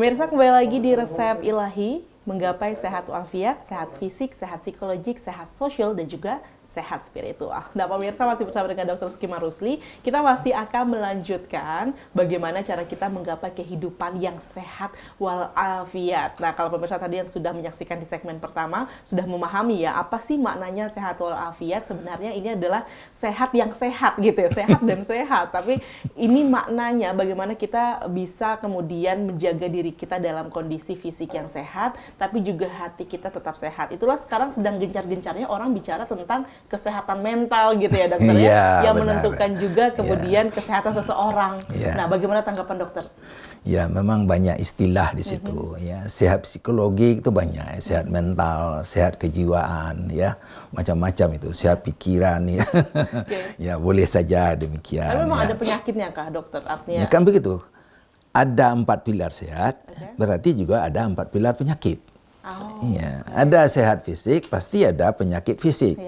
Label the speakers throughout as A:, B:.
A: Pemirsa, kembali lagi di Resep Ilahi, menggapai sehat walafiat, sehat fisik, sehat psikologik, sehat sosial, dan juga sehat spiritual. Nah, pemirsa masih bersama dengan Dr. Sukima Rusli. Kita masih akan melanjutkan bagaimana cara kita menggapai kehidupan yang sehat walafiat. Nah, kalau pemirsa tadi yang sudah menyaksikan di segmen pertama, sudah memahami ya, apa sih maknanya sehat walafiat? Sebenarnya ini adalah sehat yang sehat gitu ya, sehat dan sehat. Tapi ini maknanya bagaimana kita bisa kemudian menjaga diri kita dalam kondisi fisik yang sehat, tapi juga hati kita tetap sehat. Itulah sekarang sedang gencar-gencarnya orang bicara tentang kesehatan mental gitu ya dokter ya, yang benar, menentukan juga kemudian kesehatan seseorang. Nah, bagaimana tanggapan dokter?
B: Ya, memang banyak istilah di situ. Ya, sehat psikologi itu banyak, sehat mental, sehat kejiwaan, ya macam-macam itu, sehat pikiran, ya. Ya boleh saja demikian.
A: Tapi memang ada penyakitnya kah dokter? Artinya?
B: Ya kan begitu. Ada 4 pilar sehat, berarti juga ada 4 pilar penyakit. Ya, ada sehat fisik, pasti ada penyakit fisik.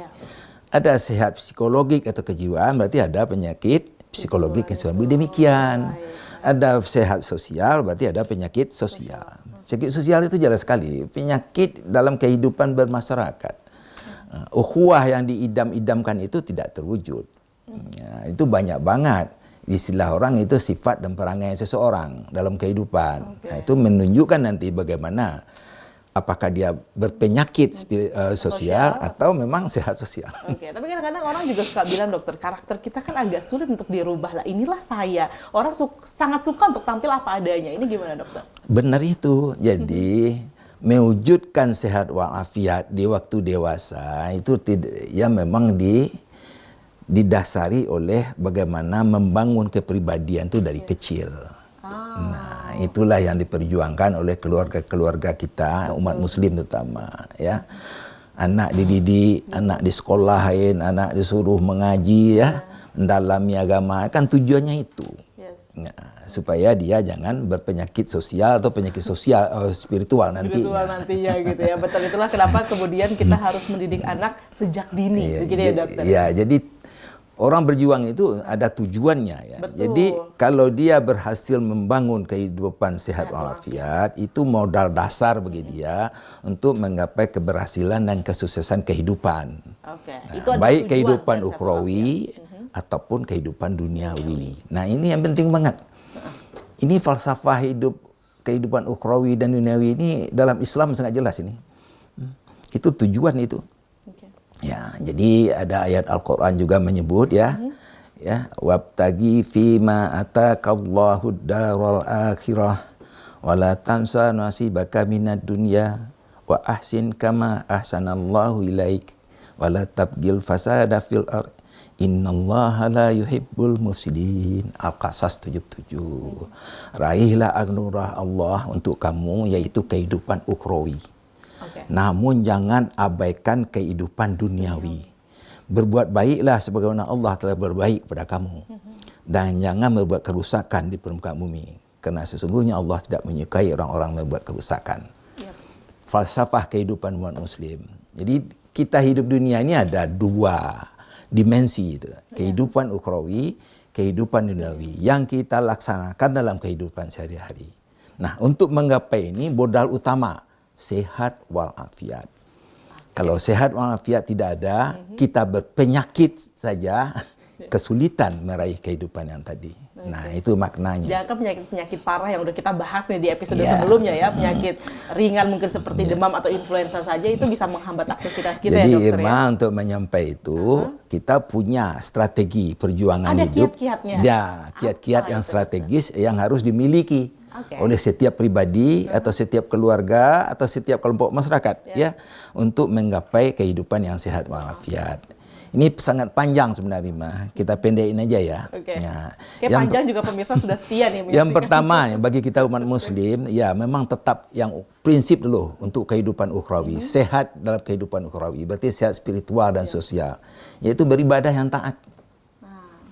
B: Ada sehat psikologik atau kejiwaan, berarti ada penyakit psikologik yang demikian. Ada sehat sosial, berarti ada penyakit sosial. Penyakit sosial itu jelas sekali, penyakit dalam kehidupan bermasyarakat. Ukhuwah yang diidam-idamkan itu tidak terwujud. Ya, itu banyak banget. Istilah orang itu sifat dan perangai seseorang dalam kehidupan. Nah, itu menunjukkan nanti bagaimana apakah dia berpenyakit sosial atau memang sehat sosial.
A: Tapi kadang-kadang orang juga suka bilang, dokter, karakter kita kan agak sulit untuk dirubah lah. Inilah saya. Orang sangat suka untuk tampil apa adanya. Ini gimana dokter?
B: Benar itu. Jadi mewujudkan sehat walafiat di waktu dewasa itu ya memang didasari oleh bagaimana membangun kepribadian itu dari kecil. Nah, itulah yang diperjuangkan oleh keluarga-keluarga kita, umat muslim terutama, ya. Anak dididik, anak disekolahin, anak disuruh mengaji, ya, mendalami agama, kan tujuannya itu. Nah, supaya dia jangan berpenyakit sosial atau penyakit sosial spiritual nantinya
A: gitu ya. Betul, itulah kenapa kemudian kita harus mendidik anak sejak dini, begitu ya dokter.
B: Ya, jadi orang berjuang itu ada tujuannya ya.
A: Betul.
B: Jadi kalau dia berhasil membangun kehidupan sehat walafiat, itu modal dasar bagi dia untuk menggapai keberhasilan dan kesuksesan kehidupan. Nah, baik kehidupan ukhrawi ataupun kehidupan duniawi. Nah, ini yang penting banget. Ini falsafah hidup kehidupan ukhrawi dan duniawi ini dalam Islam sangat jelas ini. Itu tujuan itu. Ya, jadi ada ayat Al-Quran juga menyebut ya, wabtagi fima atakallahu daral akhirah wala tansa nasibaka minad dunya wa ahsin kama ahsanallahu ilaik wala tabgil fasada fil ard innallaha la yuhibbul mufsidin. Al-Qasas 77. Raihlah anugerah Allah untuk kamu, yaitu kehidupan ukhrawi. Namun jangan abaikan kehidupan duniawi. Berbuat baiklah sebagaimana Allah telah berbaik kepada kamu. Dan jangan membuat kerusakan di permukaan bumi. Karena sesungguhnya Allah tidak menyukai orang-orang membuat kerusakan. Falsafah kehidupan umat muslim. Jadi kita hidup dunia ini ada 2 dimensi itu. Kehidupan ukhrawi, kehidupan duniawi. Yang kita laksanakan dalam kehidupan sehari-hari. Nah, untuk menggapai ini modal utama sehat walafiat. Kalau sehat walafiat tidak ada, kita berpenyakit saja, kesulitan meraih kehidupan yang tadi. Nah, itu maknanya.
A: Jangan penyakit-penyakit parah yang udah kita bahas nih di episode sebelumnya ya, penyakit ringan mungkin seperti demam atau influenza saja itu bisa menghambat aktivitas kita.
B: Jadi,
A: ya dokter.
B: Irma, untuk menyampaikan itu, kita punya strategi perjuangan hidup.
A: Ada kiat-kiatnya?
B: Ya, kiat-kiat yang strategis yang harus dimiliki oleh setiap pribadi atau setiap keluarga atau setiap kelompok masyarakat ya untuk menggapai kehidupan yang sehat walafiat. Ini sangat panjang sebenarnya, kita pendekin aja ya.
A: Yang panjang juga pemirsa sudah setia nih.
B: Yang pertama bagi kita umat muslim, ya memang tetap yang prinsip dulu untuk kehidupan ukhrawi, sehat dalam kehidupan ukhrawi, berarti sehat spiritual dan sosial, yaitu beribadah yang taat,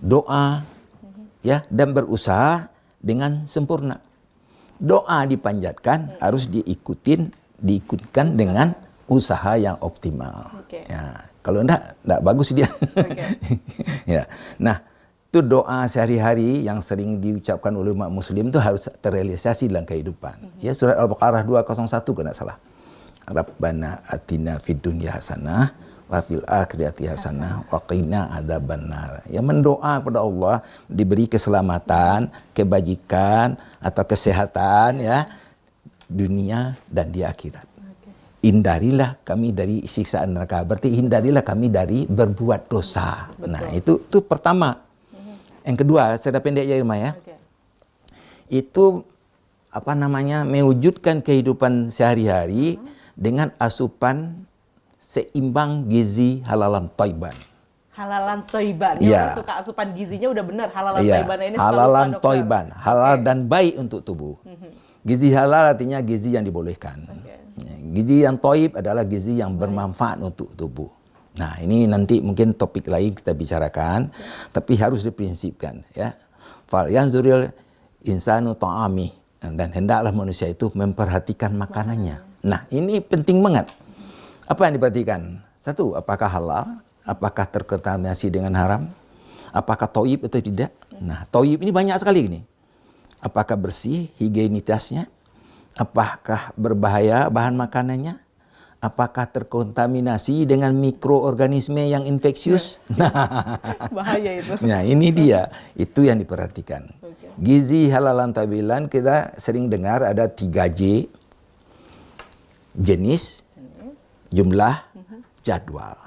B: doa, ya, dan berusaha dengan sempurna. Doa dipanjatkan harus diikutkan dengan usaha yang optimal. Ya, kalau enggak bagus dia. Ya. Nah, Itu doa sehari-hari yang sering diucapkan oleh umat muslim itu harus terrealisasi dalam kehidupan. Ya, surat Al-Baqarah 201 kalau tidak salah. Rabbana atina fid dunya hasanah wa fil akhirati hasanah wa qina adzabannar. Ya, mendoa kepada Allah diberi keselamatan, kebajikan atau kesehatan ya dunia dan di akhirat. Hindarilah kami dari siksaan neraka. Berarti hindarilah kami dari berbuat dosa. Betul. Nah, itu pertama. Yang kedua, saya pendek ya Irma ya. Itu mewujudkan kehidupan sehari-hari dengan asupan seimbang gizi halalan thayyiban.
A: Halalan thayyiban.
B: Ya.
A: Yang suka asupan gizinya udah benar. Halalan thayyiban ini
B: halalan thayyiban, halal dan baik untuk tubuh. Gizi halal artinya gizi yang dibolehkan. Gizi yang thayyib adalah gizi yang bermanfaat untuk tubuh. Nah, ini nanti mungkin topik lain kita bicarakan, tapi harus diprinsipkan ya. Fal yanzuril insanu ta'ami, dan hendaklah manusia itu memperhatikan makanannya. Nah, ini penting banget. Apa yang diperhatikan? Satu, apakah halal? Apakah terkontaminasi dengan haram? Apakah thayyib atau tidak? Nah, thayyib ini banyak sekali ini. Apakah bersih higienitasnya? Apakah berbahaya bahan makanannya? Apakah terkontaminasi dengan mikroorganisme yang infeksius?
A: Bahaya itu.
B: Nah, ini dia. Itu yang diperhatikan. Gizi halalan thayyiban kita sering dengar ada 3J. Jenis, jumlah, jadwal.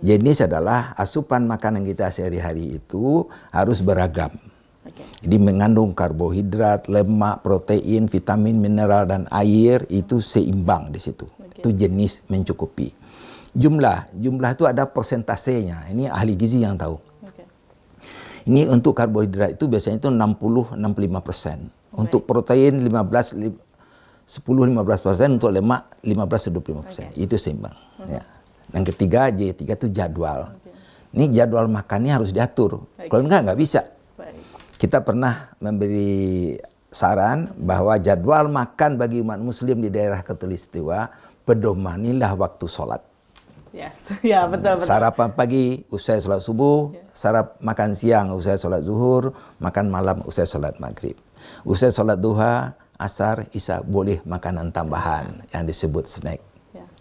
B: Jenis adalah asupan makanan kita sehari-hari itu harus beragam. Jadi mengandung karbohidrat, lemak, protein, vitamin, mineral, dan air itu seimbang di situ. Itu jenis mencukupi. Jumlah itu ada persentasenya. Ini ahli gizi yang tahu. Ini untuk karbohidrat itu biasanya itu 60-65%. Untuk protein 10-15%, untuk lemak 15-25%. Itu seimbang. Ya. Yang ketiga, J3 itu jadwal. Ini jadwal makannya harus diatur. Kalau enggak bisa. Kita pernah memberi saran bahwa jadwal makan bagi umat muslim di daerah Khatulistiwa pedomanilah waktu sholat.
A: Yes, ya betul.
B: Sarapan pagi usai sholat subuh, makan siang usai sholat zuhur, makan malam usai sholat maghrib. Usai sholat duha, asar, isya boleh makanan tambahan yang disebut snack.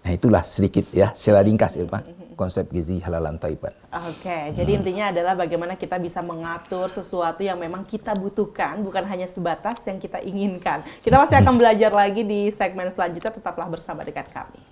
B: Nah, itulah sedikit ya, secara ringkas Irma, konsep gizi halalan thayyiban.
A: Oke, jadi intinya adalah bagaimana kita bisa mengatur sesuatu yang memang kita butuhkan, bukan hanya sebatas yang kita inginkan. Kita masih akan belajar lagi di segmen selanjutnya, tetaplah bersama dengan kami.